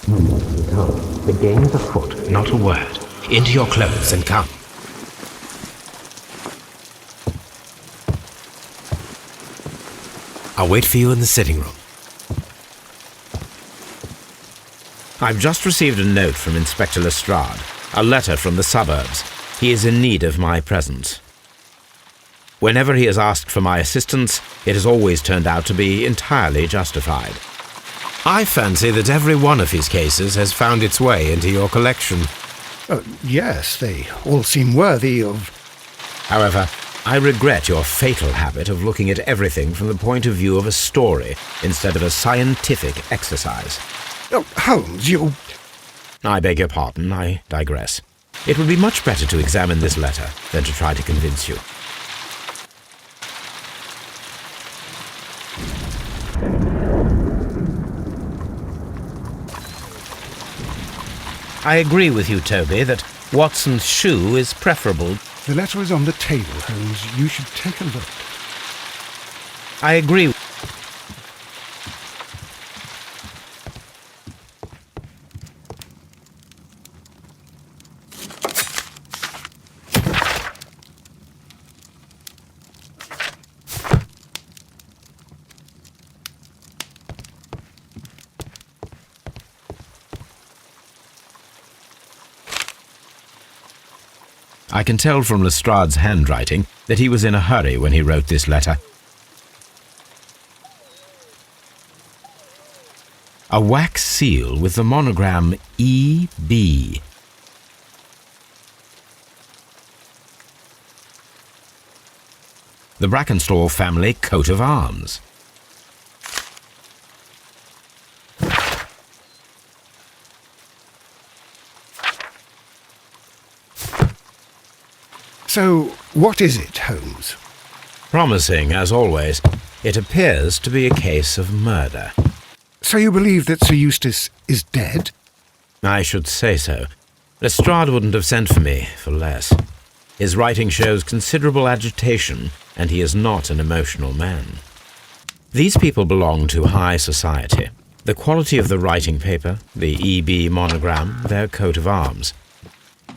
Come. The game is afoot. Not a word. Into your clothes and come. I'll wait for you in the sitting room. I've just received a note from Inspector Lestrade, a letter from the suburbs. He is in need of my presence. Whenever he has asked for my assistance, it has always turned out to be entirely justified. I fancy that every one of his cases has found its way into your collection. Yes, they all seem worthy of... However, I regret your fatal habit of looking at everything from the point of view of a story instead of a scientific exercise. Oh, Holmes, you... I beg your pardon, I digress. It would be much better to examine this letter than to try to convince you. I agree with you, Toby, that Watson's shoe is preferable. The letter is on the table, Holmes. You should take a look. I agree. I can tell from Lestrade's handwriting that he was in a hurry when he wrote this letter. A wax seal with the monogram E.B. The Brackenstall family coat of arms. So, what is it, Holmes? Promising, as always. It appears to be a case of murder. So you believe that Sir Eustace is dead? I should say so. Lestrade wouldn't have sent for me for less. His writing shows considerable agitation, and he is not an emotional man. These people belong to high society. The quality of the writing paper, the E.B. monogram, their coat of arms.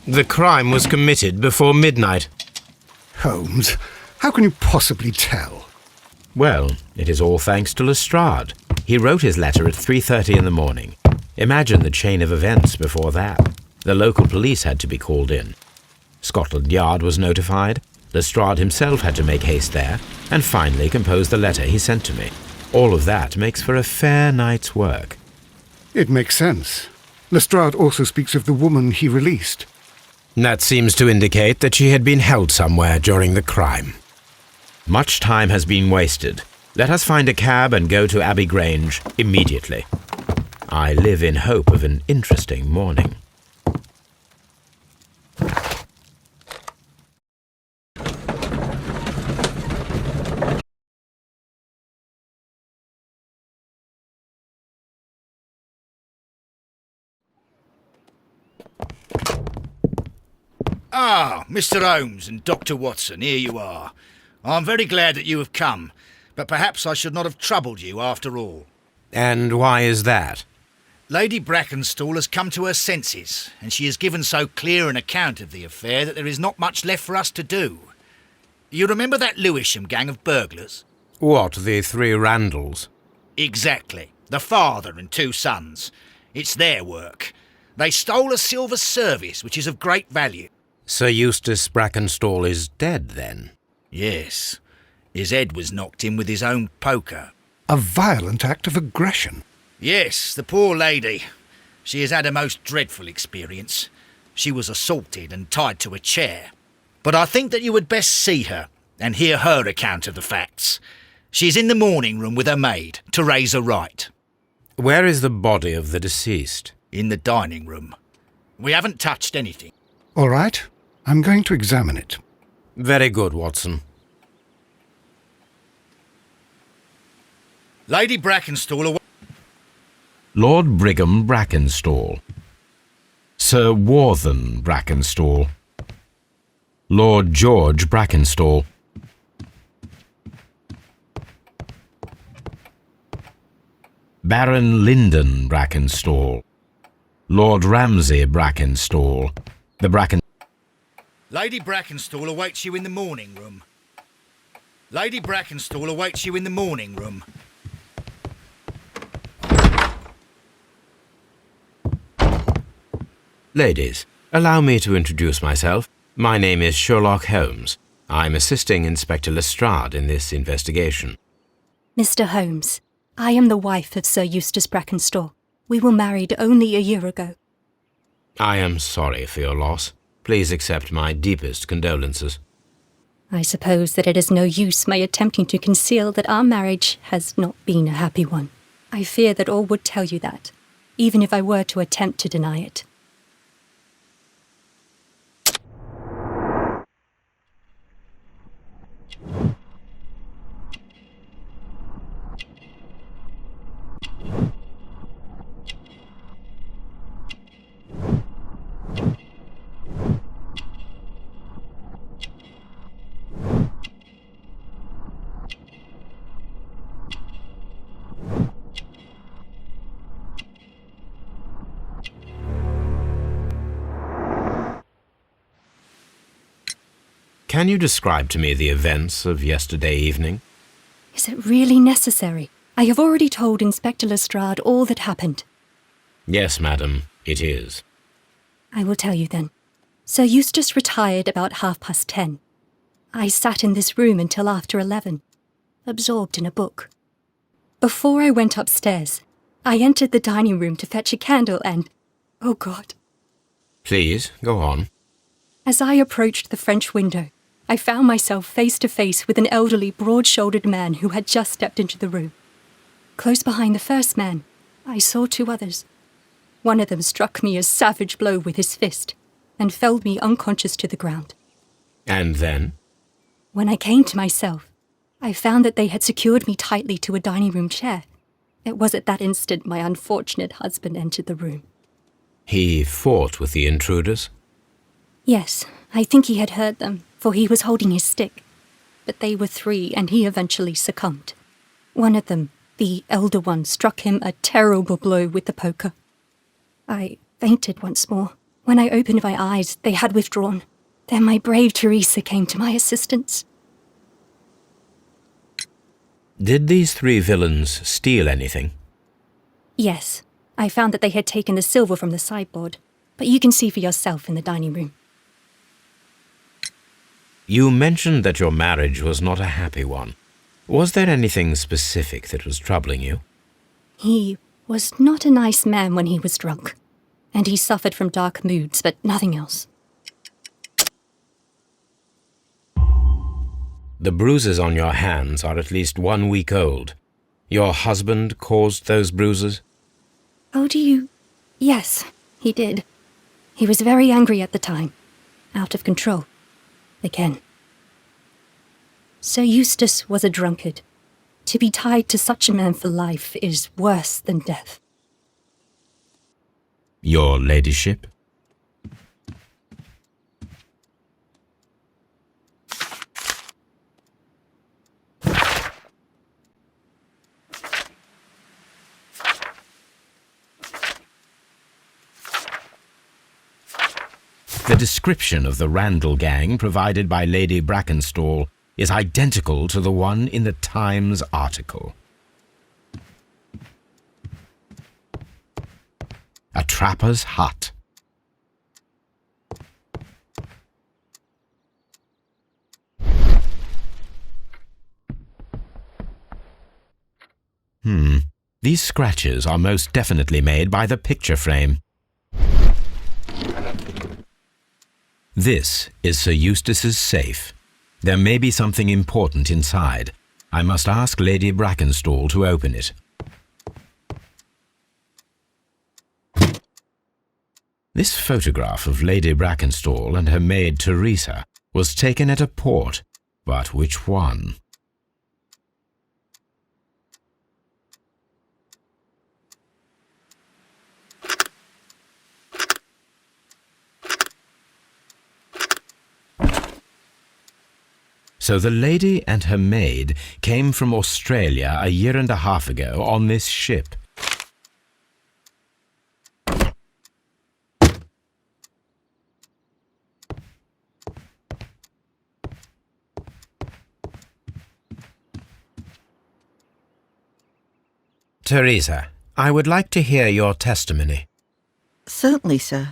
The crime was committed before midnight. Holmes, how can you possibly tell? Well, it is all thanks to Lestrade. He wrote his letter at 3:30 in the morning. Imagine the chain of events before that. The local police had to be called in. Scotland Yard was notified. Lestrade himself had to make haste there, and finally compose the letter he sent to me. All of that makes for a fair night's work. It makes sense. Lestrade also speaks of the woman he released. That seems to indicate that she had been held somewhere during the crime. Much time has been wasted. Let us find a cab and go to Abbey Grange immediately. I live in hope of an interesting morning. Ah, Mr. Holmes and Dr. Watson, here you are. I'm very glad that you have come, but perhaps I should not have troubled you after all. And why is that? Lady Brackenstall has come to her senses, and she has given so clear an account of the affair that there is not much left for us to do. You remember that Lewisham gang of burglars? What, the three Randalls? Exactly. The father and two sons. It's their work. They stole a silver service, which is of great value. Sir Eustace Brackenstall is dead, then? Yes. His head was knocked in with his own poker. A violent act of aggression. Yes, the poor lady. She has had a most dreadful experience. She was assaulted and tied to a chair. But I think that you would best see her and hear her account of the facts. She's in the morning room with her maid, Teresa Wright. Where is the body of the deceased? In the dining room. We haven't touched anything. All right, I'm going to examine it. Very good, Watson. Lady Brackenstall... Lord Brigham Brackenstall. Sir Warthen Brackenstall. Lord George Brackenstall. Baron Lyndon Brackenstall. Lord Ramsay Brackenstall. The Bracken... Lady Brackenstall awaits you in the morning room. Lady Brackenstall awaits you in the morning room. Ladies, allow me to introduce myself. My name is Sherlock Holmes. I'm assisting Inspector Lestrade in this investigation. Mr. Holmes, I am the wife of Sir Eustace Brackenstall. We were married only a year ago. I am sorry for your loss. Please accept my deepest condolences. I suppose that it is no use my attempting to conceal that our marriage has not been a happy one. I fear that all would tell you that, even if I were to attempt to deny it. Can you describe to me the events of yesterday evening? Is it really necessary? I have already told Inspector Lestrade all that happened. Yes, madam, it is. I will tell you then. Sir Eustace retired about 10:30. I sat in this room until after 11, absorbed in a book. Before I went upstairs, I entered the dining room to fetch a candle and... oh God. Please, go on. As I approached the French window, I found myself face to face with an elderly, broad-shouldered man who had just stepped into the room. Close behind the first man, I saw two others. One of them struck me a savage blow with his fist and felled me unconscious to the ground. And then? When I came to myself, I found that they had secured me tightly to a dining room chair. It was at that instant my unfortunate husband entered the room. He fought with the intruders? Yes, I think he had heard them, for he was holding his stick. But they were three, and he eventually succumbed. One of them, the elder one, struck him a terrible blow with the poker. I fainted once more. When I opened my eyes, they had withdrawn. Then my brave Teresa came to my assistance. Did these three villains steal anything? Yes, I found that they had taken the silver from the sideboard, but you can see for yourself in the dining room. You mentioned that your marriage was not a happy one. Was there anything specific that was troubling you? He was not a nice man when he was drunk, and he suffered from dark moods, but nothing else. The bruises on your hands are at least 1 week old. Your husband caused those bruises? Oh, do you... Yes, he did. He was very angry at the time. Out of control. Again. Sir Eustace was a drunkard. To be tied to such a man for life is worse than death. Your ladyship? The description of the Randall gang provided by Lady Brackenstall is identical to the one in the Times article. A trapper's hut. These scratches are most definitely made by the picture frame. This is Sir Eustace's safe. There may be something important inside. I must ask Lady Brackenstall to open it. This photograph of Lady Brackenstall and her maid Teresa was taken at a port, but which one? So the lady and her maid came from Australia 1.5 years ago on this ship. Teresa, I would like to hear your testimony. Certainly, sir.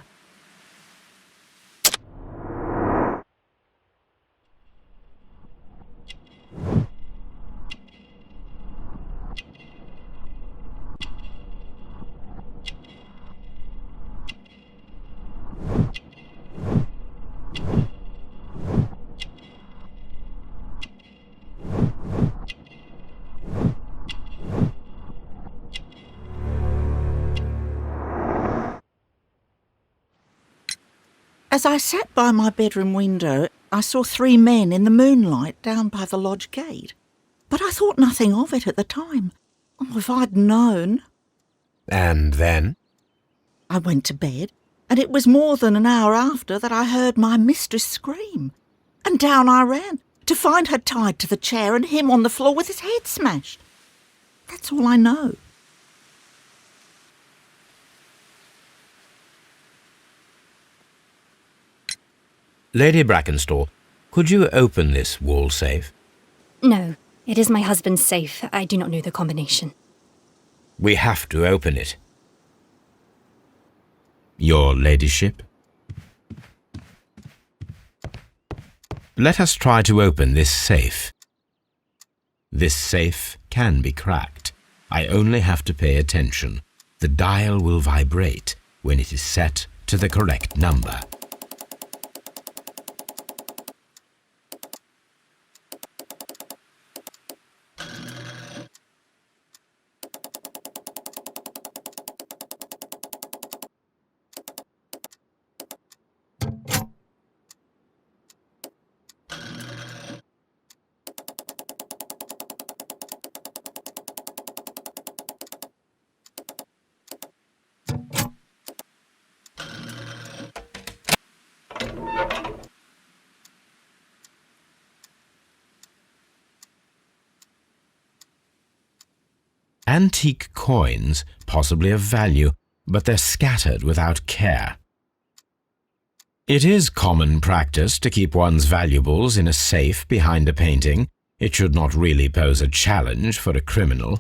As I sat by my bedroom window, I saw 3 men in the moonlight down by the lodge gate. But I thought nothing of it at the time. Oh, if I'd known. And then? I went to bed, and it was more than an hour after that I heard my mistress scream. And down I ran, to find her tied to the chair and him on the floor with his head smashed. That's all I know. Lady Brackenstall, could you open this wall safe? No, it is my husband's safe. I do not know the combination. We have to open it. Your ladyship? Let us try to open this safe. This safe can be cracked. I only have to pay attention. The dial will vibrate when it is set to the correct number. Antique coins, possibly of value, but they're scattered without care. It is common practice to keep one's valuables in a safe behind a painting. It should not really pose a challenge for a criminal.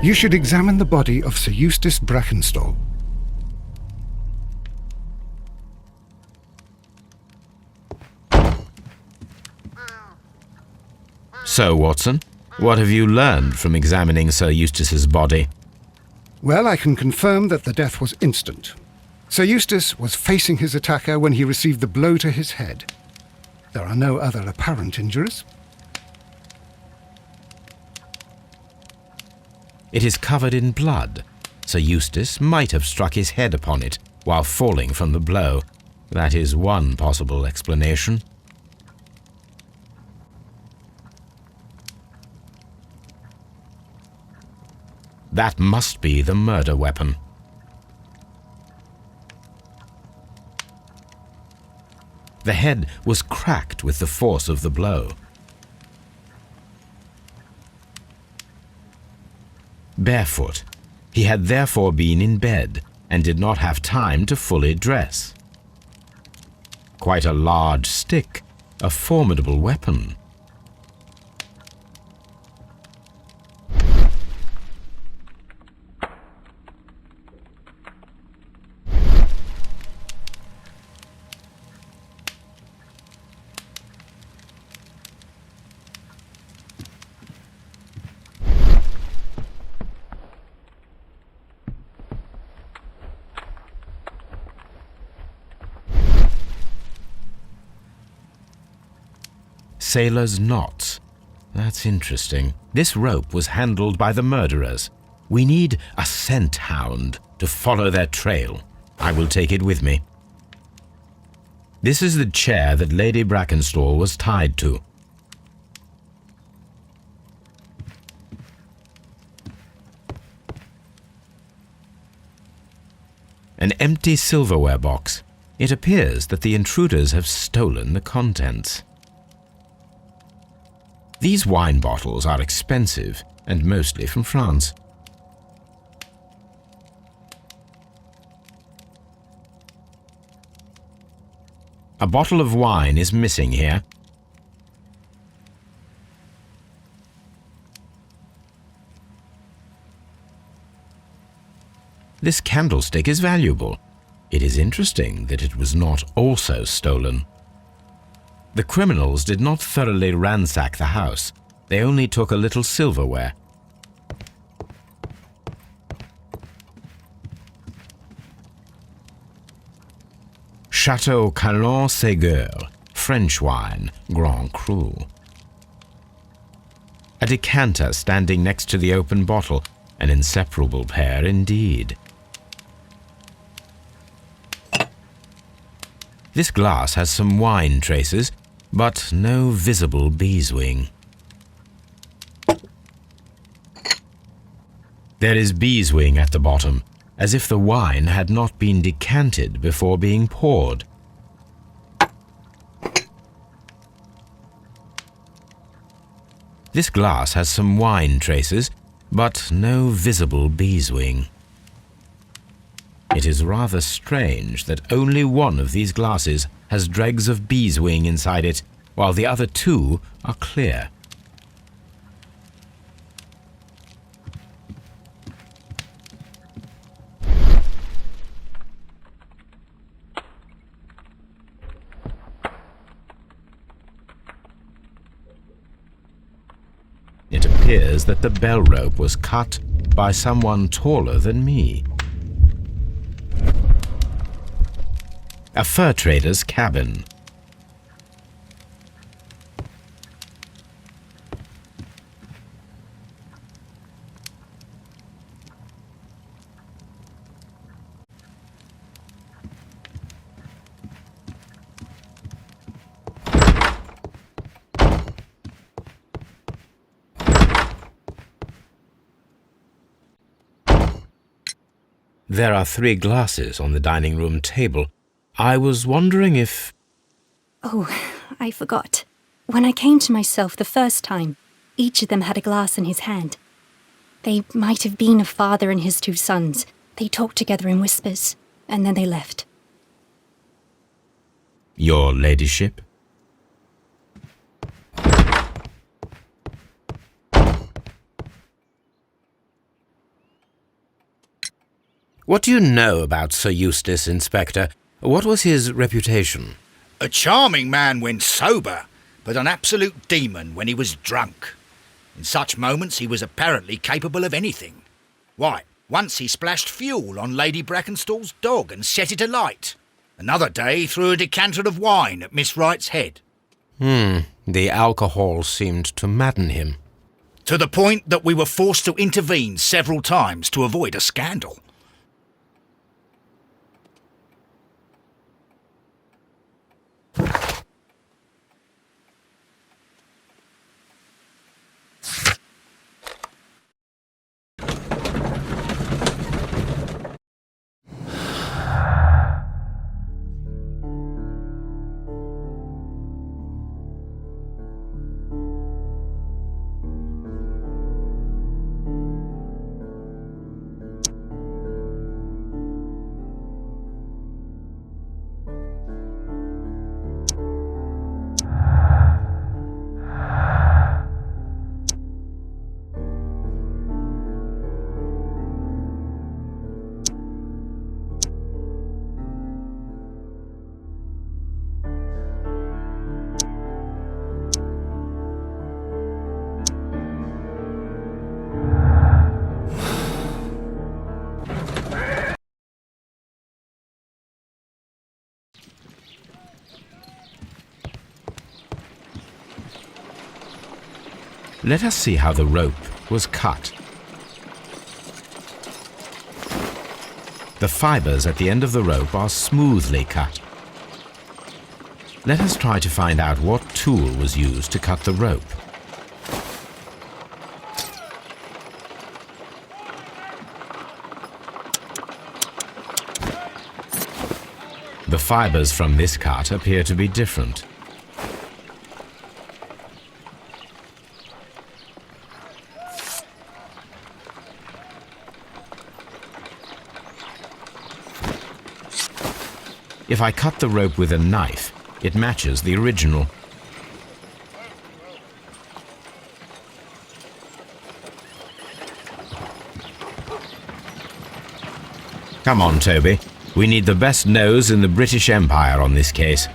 You should examine the body of Sir Eustace Brackenstall. So, Watson, what have you learned from examining Sir Eustace's body? Well, I can confirm that the death was instant. Sir Eustace was facing his attacker when he received the blow to his head. There are no other apparent injuries. It is covered in blood. Sir Eustace might have struck his head upon it while falling from the blow. That is one possible explanation. That must be the murder weapon. The head was cracked with the force of the blow. Barefoot, he had therefore been in bed and did not have time to fully dress. Quite a large stick, a formidable weapon. sailor's knots. That's interesting. This rope was handled by the murderers. We need a scent hound to follow their trail. I will take it with me. This is the chair that Lady Brackenstall was tied to. An empty silverware box. It appears that the intruders have stolen the contents. These wine bottles are expensive and mostly from France. A bottle of wine is missing here. This candlestick is valuable. It is interesting that it was not also stolen. The criminals did not thoroughly ransack the house. They only took a little silverware. Chateau Calon-Ségur, French wine, Grand Cru. A decanter standing next to the open bottle, an inseparable pair indeed. This glass has some wine traces, but no visible beeswing. There is beeswing at the bottom, as if the wine had not been decanted before being poured. This glass has some wine traces, but no visible beeswing. It is rather strange that only one of these glasses has dregs of beeswing inside it, while the other two are clear. It appears that the bell rope was cut by someone taller than me. A fur trader's cabin. There are 3 glasses on the dining room table. I was wondering if... Oh, I forgot. When I came to myself the first time, each of them had a glass in his hand. They might have been a father and his 2 sons. They talked together in whispers, and then they left. Your ladyship? What do you know about Sir Eustace, Inspector? What was his reputation? A charming man when sober, but an absolute demon when he was drunk. In such moments he was apparently capable of anything. Why, once he splashed fuel on Lady Brackenstall's dog and set it alight. Another day he threw a decanter of wine at Miss Wright's head. The alcohol seemed to madden him. To the point that we were forced to intervene several times to avoid a scandal. Let us see how the rope was cut. The fibers at the end of the rope are smoothly cut. Let us try to find out what tool was used to cut the rope. The fibers from this cut appear to be different. If I cut the rope with a knife, it matches the original. Come on, Toby. We need the best nose in the British Empire on this case.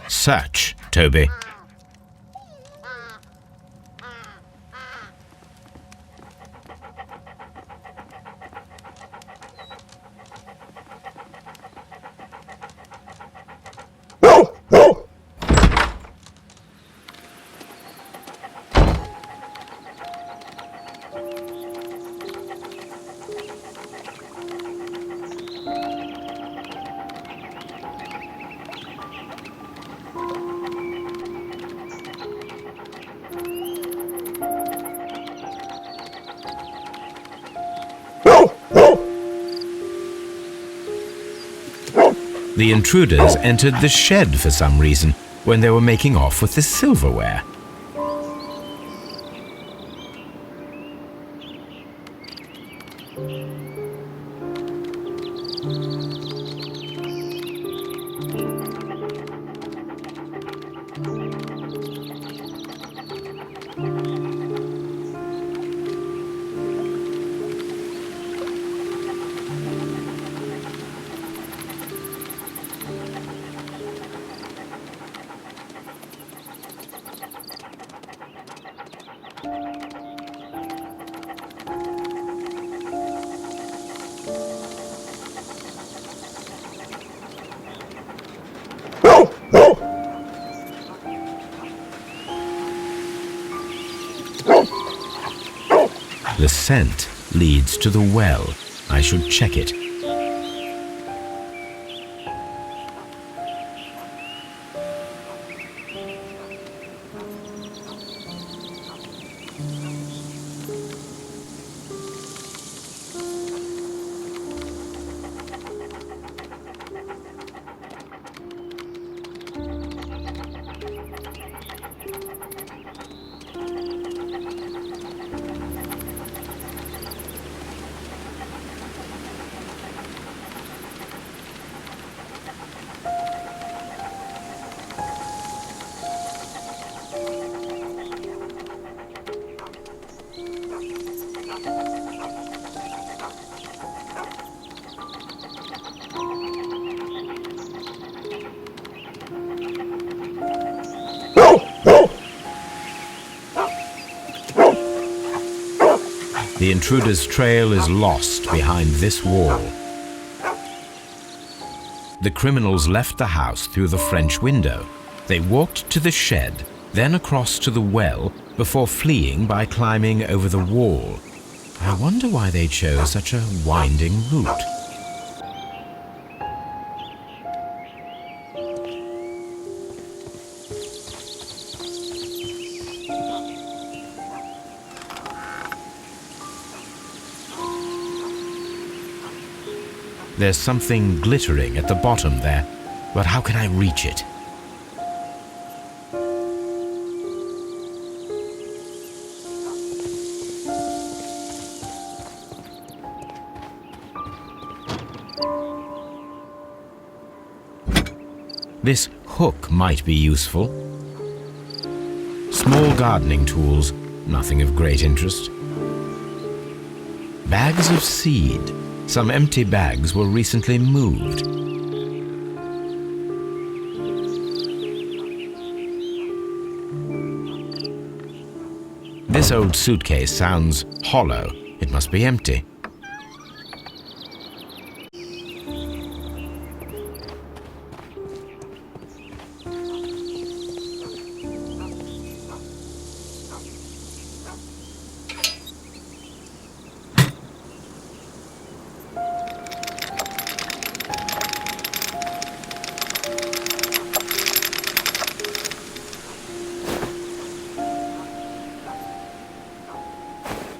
Search, Toby. The intruders entered the shed for some reason when they were making off with the silverware. The scent leads to the well. I should check it. The intruder's trail is lost behind this wall. The criminals left the house through the French window. They walked to the shed, then across to the well, before fleeing by climbing over the wall. I wonder why they chose such a winding route. There's something glittering at the bottom there, but how can I reach it? This hook might be useful. Small gardening tools, nothing of great interest. Bags of seed. Some empty bags were recently moved. This old suitcase sounds hollow. It must be empty.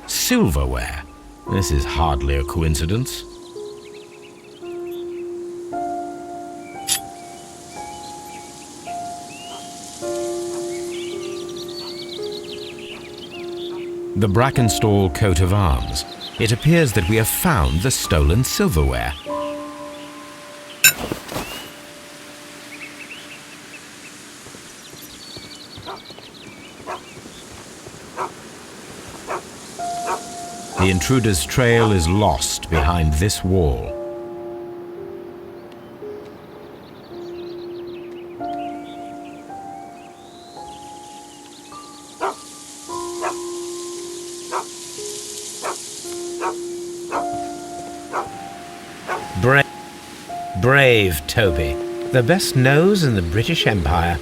Silverware. This is hardly a coincidence. The Brackenstall coat of arms. It appears that we have found the stolen silverware. The intruder's trail is lost behind this wall. Brave Toby, the best nose in the British Empire.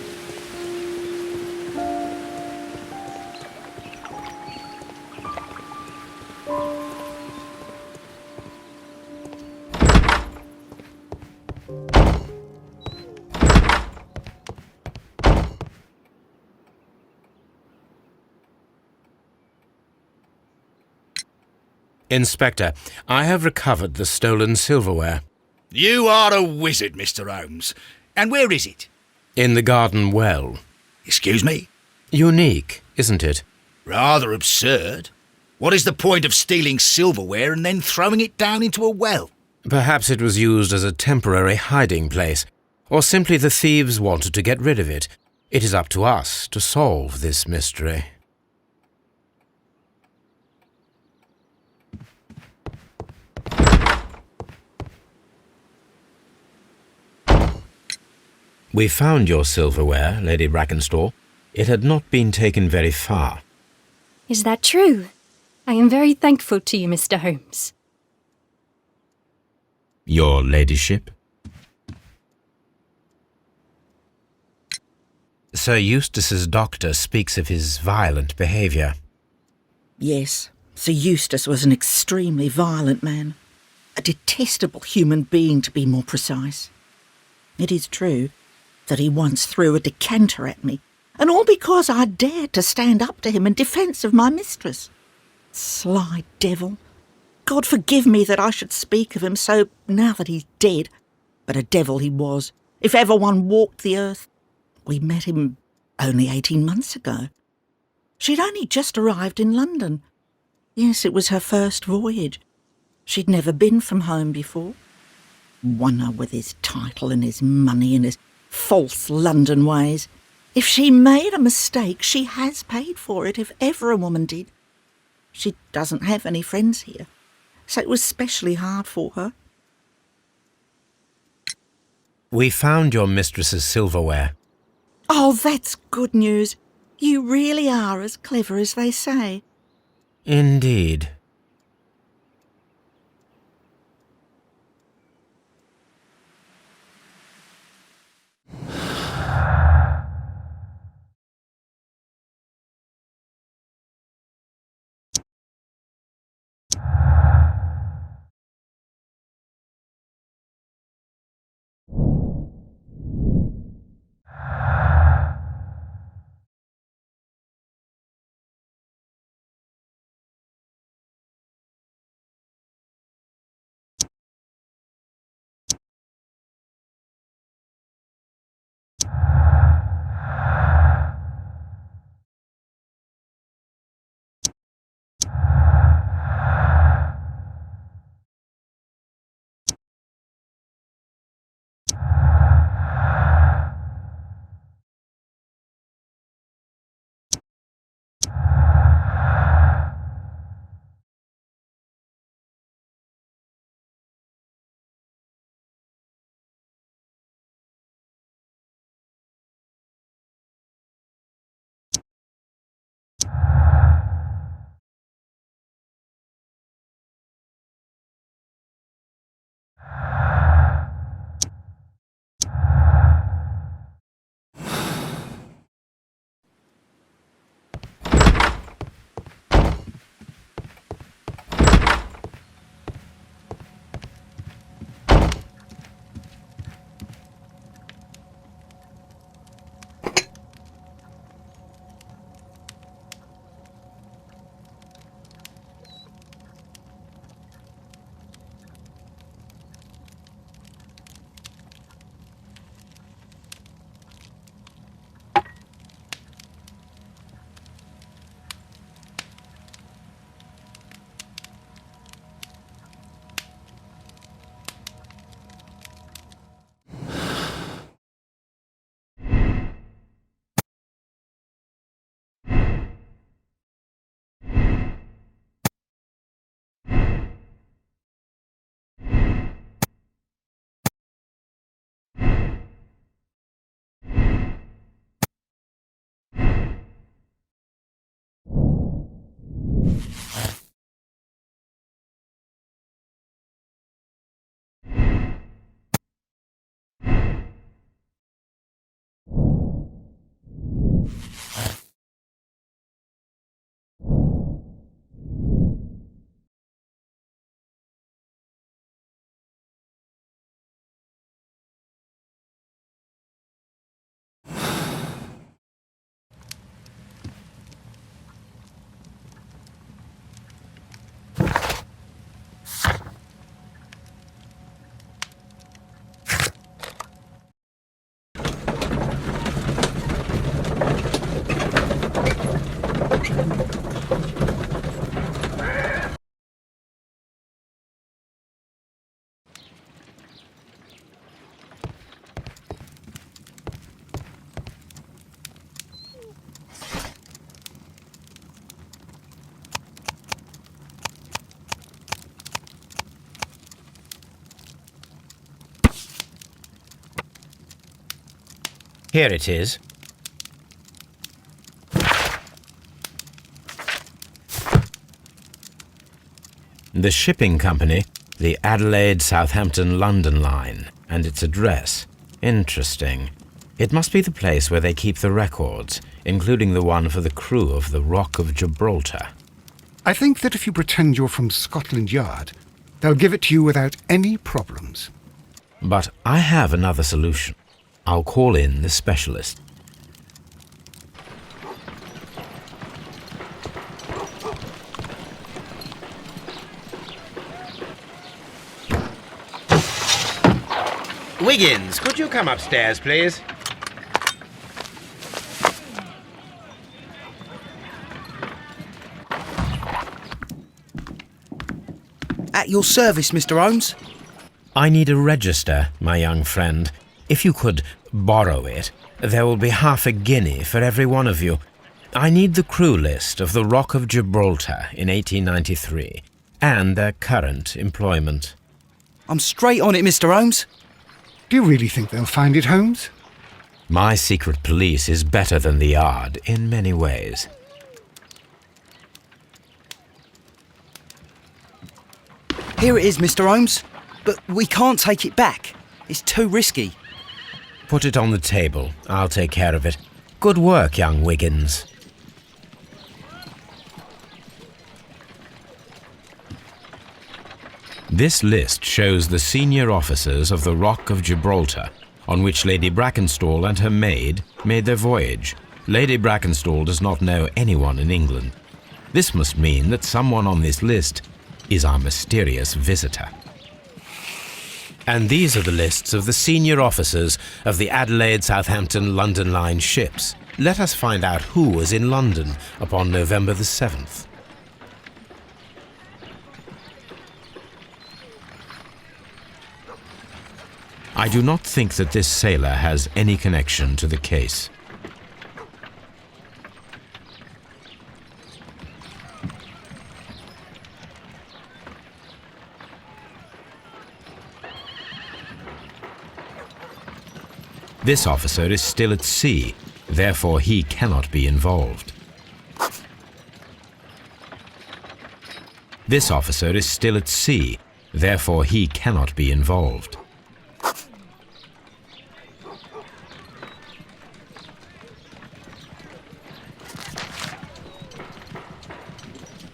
Inspector, I have recovered the stolen silverware. You are a wizard, Mr. Holmes. And where is it? In the garden well. Excuse me? Unique, isn't it? Rather absurd. What is the point of stealing silverware and then throwing it down into a well? Perhaps it was used as a temporary hiding place, or simply the thieves wanted to get rid of it. It is up to us to solve this mystery. We found your silverware, Lady Brackenstall. It had not been taken very far. Is that true? I am very thankful to you, Mr. Holmes. Your ladyship? Sir Eustace's doctor speaks of his violent behaviour. Yes, Sir Eustace was an extremely violent man. A detestable human being, to be more precise. It is true that he once threw a decanter at me, and all because I dared to stand up to him in defence of my mistress. Sly devil. God forgive me that I should speak of him so now that he's dead, but a devil he was, if ever one walked the earth. We met him only 18 months ago. She'd only just arrived in London. Yes, it was her first voyage. She'd never been from home before. Wonder with his title and his money and his false London ways. If she made a mistake, she has paid for it, if ever a woman did. She doesn't have any friends here, so it was specially hard for her. We found your mistress's silverware. Oh, that's good news. You really are as clever as they say. Indeed. Here it is. The shipping company, the Adelaide, Southampton, London line, and its address. Interesting. It must be the place where they keep the records, including the one for the crew of the Rock of Gibraltar. I think that if you pretend you're from Scotland Yard, they'll give it to you without any problems. But I have another solution. I'll call in the specialist. Wiggins, could you come upstairs, please? At your service, Mr. Holmes. I need a register, my young friend. If you could borrow it, there will be half a guinea for every one of you. I need the crew list of the Rock of Gibraltar in 1893, and their current employment. I'm straight on it, Mr. Holmes. Do you really think they'll find it, Holmes? My secret police is better than the Yard in many ways. Here it is, Mr. Holmes. But we can't take it back. It's too risky. Put it on the table. I'll take care of it. Good work, young Wiggins. This list shows the senior officers of the Rock of Gibraltar, on which Lady Brackenstall and her maid made their voyage. Lady Brackenstall does not know anyone in England. This must mean that someone on this list is our mysterious visitor. And these are the lists of the senior officers of the Adelaide, Southampton, London line ships. Let us find out who was in London upon November the 7th. I do not think that this sailor has any connection to the case. This officer is still at sea, therefore he cannot be involved. This officer is still at sea, therefore he cannot be involved.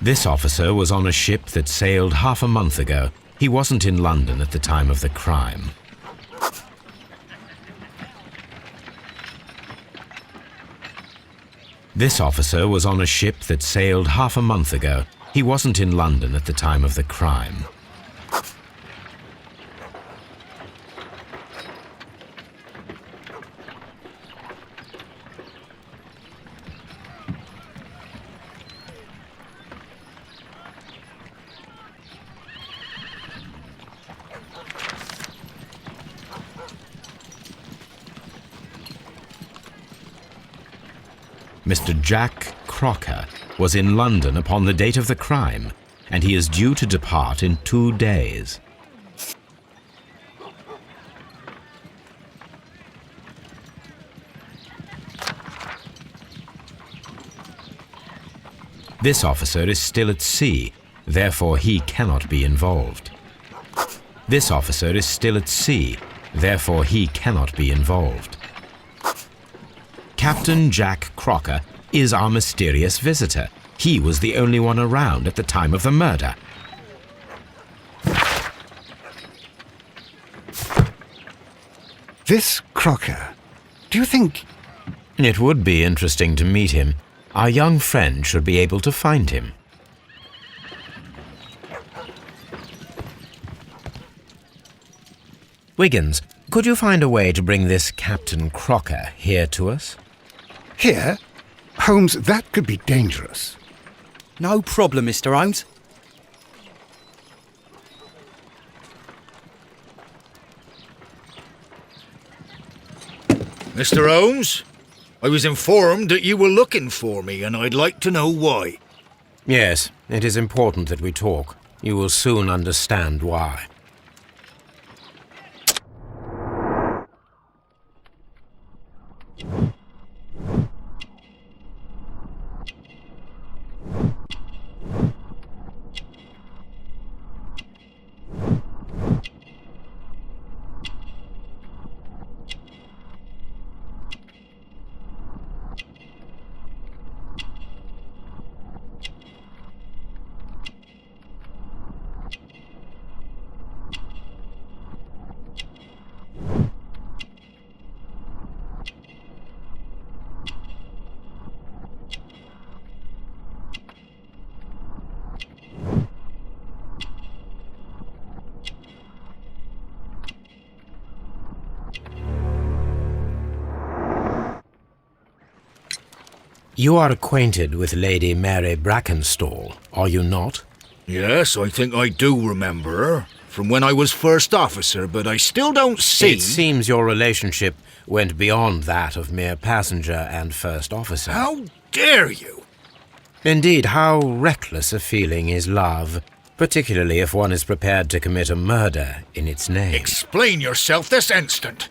This officer was on a ship that sailed half a month ago. He wasn't in London at the time of the crime. This officer was on a ship that sailed half a month ago. He wasn't in London at the time of the crime. Mr. Jack Crocker was in London upon the date of the crime, and he is due to depart in 2 days. This officer is still at sea, therefore he cannot be involved. This officer is still at sea, therefore he cannot be involved. Captain Jack Crocker is our mysterious visitor. He was the only one around at the time of the murder. This Crocker, do you think... It would be interesting to meet him. Our young friend should be able to find him. Wiggins, could you find a way to bring this Captain Crocker here to us? Here? Holmes, that could be dangerous. No problem, Mr. Holmes. Mr. Holmes, I was informed that you were looking for me, and I'd like to know why. Yes, it is important that we talk. You will soon understand why. You are acquainted with Lady Mary Brackenstall, are you not? Yes, I think I do remember her. From when I was first officer, but I still don't see... It seems your relationship went beyond that of mere passenger and first officer. How dare you? Indeed, how reckless a feeling is love, particularly if one is prepared to commit a murder in its name. Explain yourself this instant.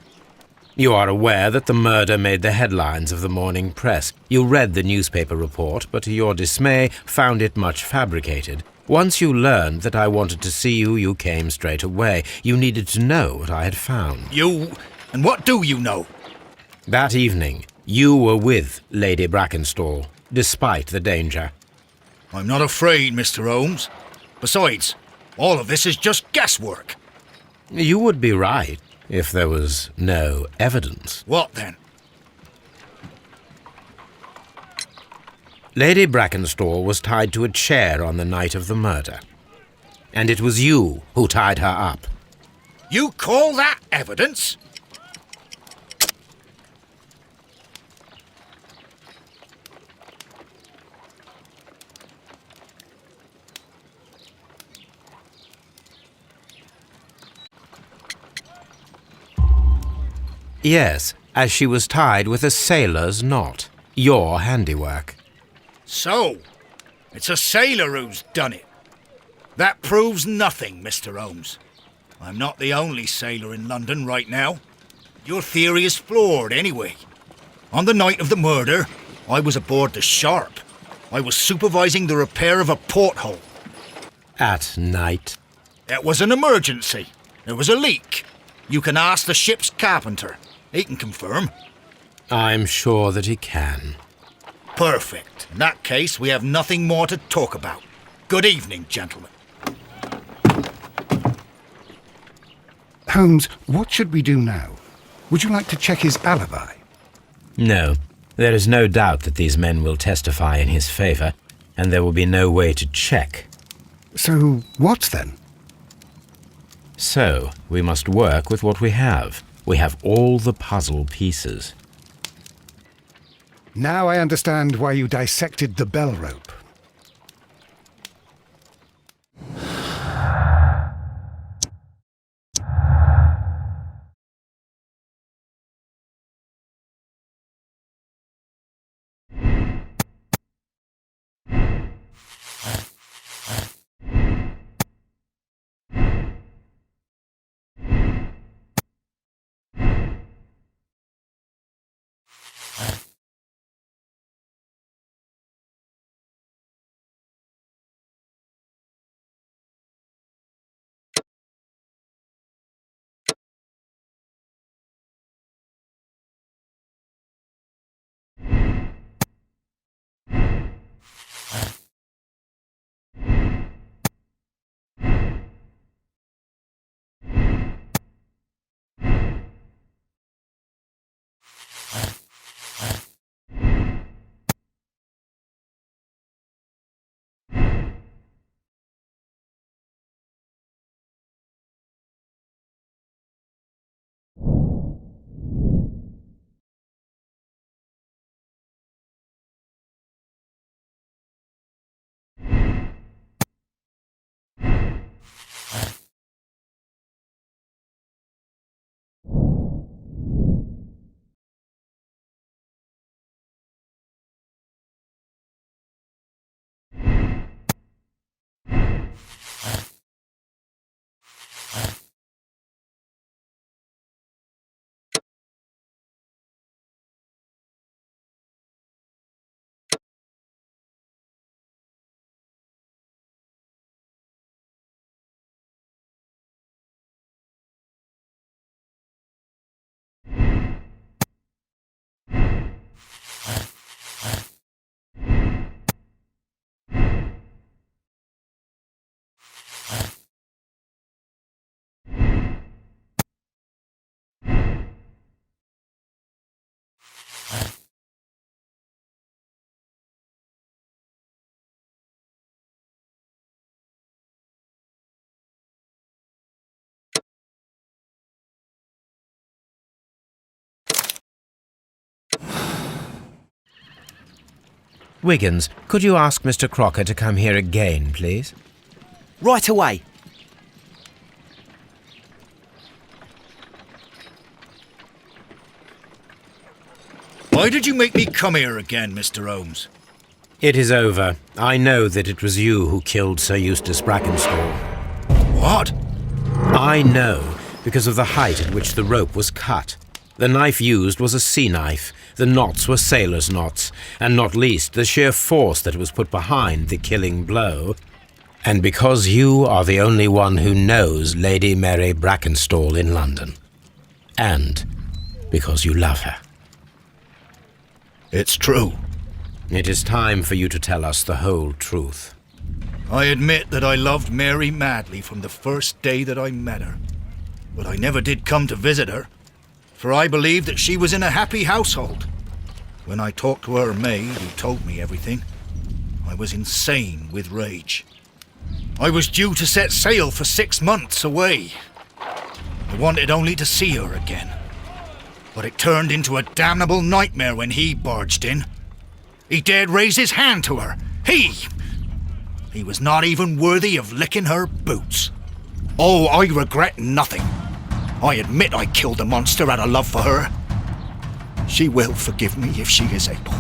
You are aware that the murder made the headlines of the morning press. You read the newspaper report, but to your dismay found it much fabricated. Once you learned that I wanted to see you, you came straight away. You needed to know what I had found. You... And what do you know? That evening, you were with Lady Brackenstall, despite the danger. I'm not afraid, Mr. Holmes. Besides, all of this is just guesswork. You would be right if there was no evidence. What then? Lady Brackenstall was tied to a chair on the night of the murder. And it was you who tied her up. You call that evidence? Yes, as she was tied with a sailor's knot. Your handiwork. So, it's a sailor who's done it. That proves nothing, Mr. Holmes. I'm not the only sailor in London right now. Your theory is flawed anyway. On the night of the murder, I was aboard the Sharp. I was supervising the repair of a porthole. At night? It was an emergency. There was a leak. You can ask the ship's carpenter. He can confirm. I'm sure that he can. Perfect. In that case, we have nothing more to talk about. Good evening, gentlemen. Holmes, what should we do now? Would you like to check his alibi? No. There is no doubt that these men will testify in his favor, and there will be no way to check. So, what then? So, we must work with what we have. We have all the puzzle pieces. Now I understand why you dissected the bell rope. Wiggins, could you ask Mr. Crocker to come here again, please? Right away. Why did you make me come here again, Mr. Holmes? It is over. I know that it was you who killed Sir Eustace Brackenstall. What? I know, because of the height at which the rope was cut. The knife used was a sea knife, the knots were sailor's knots, and not least the sheer force that was put behind the killing blow. And because you are the only one who knows Lady Mary Brackenstall in London. And because you love her. It's true. It is time for you to tell us the whole truth. I admit that I loved Mary madly from the first day that I met her. But I never did come to visit her, for I believed that she was in a happy household. When I talked to her maid, who told me everything, I was insane with rage. I was due to set sail for 6 months away. I wanted only to see her again. But it turned into a damnable nightmare when he barged in. He dared raise his hand to her. He was not even worthy of licking her boots. Oh, I regret nothing. I admit I killed the monster out of love for her. She will forgive me if she is able.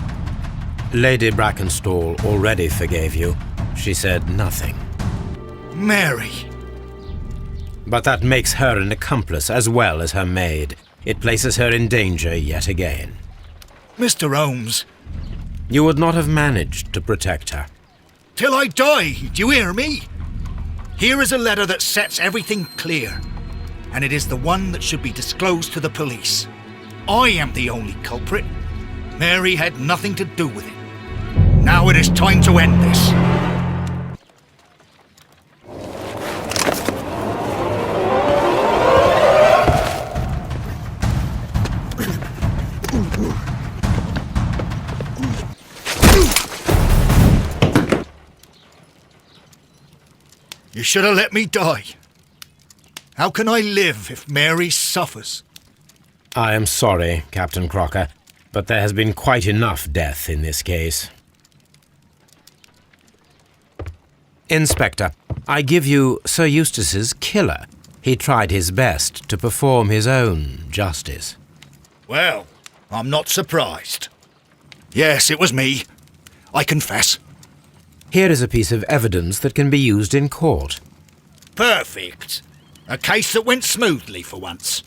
Lady Brackenstall already forgave you. She said nothing. Mary. But that makes her an accomplice as well as her maid. It places her in danger yet again. Mr. Holmes. You would not have managed to protect her. Till I die, do you hear me? Here is a letter that sets everything clear, and it is the one that should be disclosed to the police. I am the only culprit. Mary had nothing to do with it. Now it is time to end this. You should have let me die. How can I live if Mary suffers? I am sorry, Captain Crocker, but there has been quite enough death in this case. Inspector, I give you Sir Eustace's killer. He tried his best to perform his own justice. Well, I'm not surprised. Yes, it was me. I confess. Here is a piece of evidence that can be used in court. Perfect. A case that went smoothly for once.